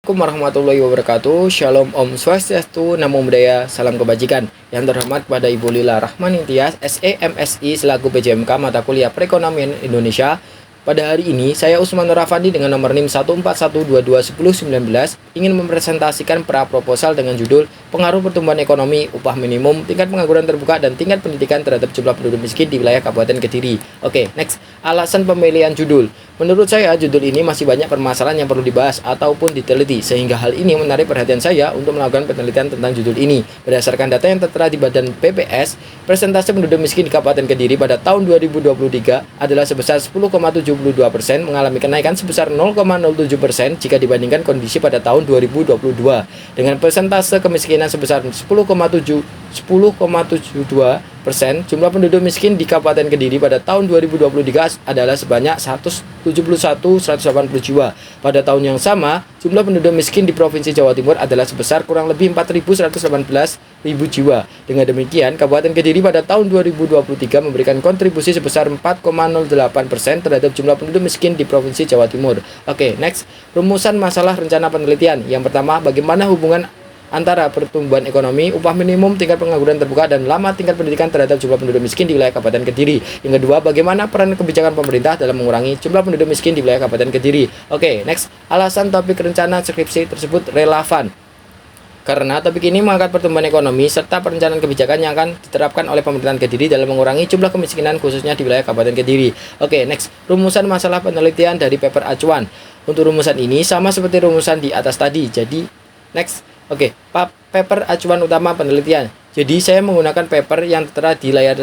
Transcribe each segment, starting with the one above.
Assalamualaikum warahmatullahi wabarakatuh. Shalom Om Swastiastu, Namo Buddhaya, salam kebajikan. Yang terhormat pada Ibu Lila Rahmanintias, SEMSI selaku PJMK Mata Kuliah Perekonomian Indonesia. Pada hari ini, saya Usman Nur Afandi dengan nomor NIM 141221019 ingin mempresentasikan pra-proposal dengan judul Pengaruh Pertumbuhan Ekonomi, Upah Minimum, Tingkat Pengangguran Terbuka, dan Tingkat Pendidikan terhadap jumlah penduduk miskin di wilayah Kabupaten Kediri. Oke, next. Alasan pemilihan judul. Menurut saya, judul ini masih banyak permasalahan yang perlu dibahas ataupun diteliti, sehingga hal ini menarik perhatian saya untuk melakukan penelitian tentang judul ini. Berdasarkan data yang tertera di Badan PPS, persentase penduduk miskin di Kabupaten Kediri pada tahun 2023 adalah sebesar 10,72%, mengalami kenaikan sebesar 0,07% jika dibandingkan kondisi pada tahun 2022. Dengan persentase kemiskinan sebesar 10,72%, jumlah penduduk miskin di Kabupaten Kediri pada tahun 2023 adalah sebanyak 180 jiwa. Pada tahun yang sama, jumlah penduduk miskin di Provinsi Jawa Timur adalah sebesar kurang lebih 4.118 jiwa. Dengan demikian, Kabupaten Kediri pada tahun 2023 memberikan kontribusi sebesar 4,08% terhadap jumlah penduduk miskin di Provinsi Jawa Timur. Oke, next. Rumusan masalah rencana penelitian. Yang pertama, bagaimana hubungan antara pertumbuhan ekonomi, upah minimum, tingkat pengangguran terbuka, dan lama tingkat pendidikan terhadap jumlah penduduk miskin di wilayah Kabupaten Kediri. Yang kedua, bagaimana peran kebijakan pemerintah dalam mengurangi jumlah penduduk miskin di wilayah Kabupaten Kediri. Oke, next. Alasan topik rencana skripsi tersebut relevan karena topik ini mengangkat pertumbuhan ekonomi serta perencanaan kebijakan yang akan diterapkan oleh pemerintahan Kediri dalam mengurangi jumlah kemiskinan khususnya di wilayah Kabupaten Kediri. Oke, next. Rumusan masalah penelitian dari paper acuan. Untuk rumusan ini sama seperti rumusan di atas tadi. Jadi, next. Oke, paper acuan utama penelitian. Jadi saya menggunakan paper yang tertera di layar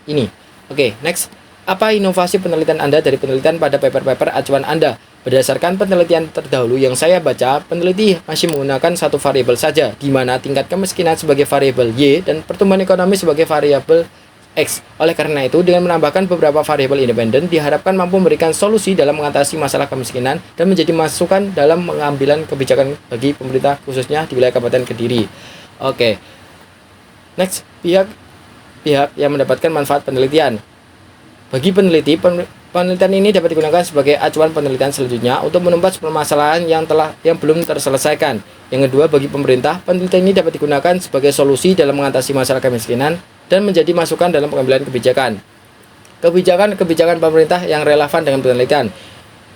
ini. Oke, next. Apa inovasi penelitian Anda dari penelitian pada paper-paper acuan Anda? Berdasarkan penelitian terdahulu yang saya baca, peneliti masih menggunakan satu variabel saja, di mana tingkat kemiskinan sebagai variabel Y dan pertumbuhan ekonomi sebagai variabel X. Oleh karena itu, dengan menambahkan beberapa variabel independen, diharapkan mampu memberikan solusi dalam mengatasi masalah kemiskinan dan menjadi masukan dalam pengambilan kebijakan bagi pemerintah khususnya di wilayah Kabupaten Kediri. Oke. Next, pihak yang mendapatkan manfaat penelitian. Bagi peneliti, penelitian ini dapat digunakan sebagai acuan penelitian selanjutnya untuk menumpas permasalahan yang belum terselesaikan. Yang kedua, bagi pemerintah, penelitian ini dapat digunakan sebagai solusi dalam mengatasi masalah kemiskinan dan menjadi masukan dalam pengambilan kebijakan. Kebijakan pemerintah yang relevan dengan penelitian.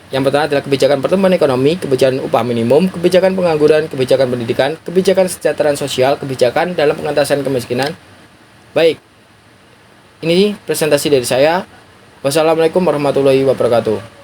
Yang pertama adalah kebijakan pertumbuhan ekonomi, kebijakan upah minimum, kebijakan pengangguran, kebijakan pendidikan, kebijakan kesejahteraan sosial, kebijakan dalam pengentasan kemiskinan. Baik, ini presentasi dari saya. Wassalamualaikum warahmatullahi wabarakatuh.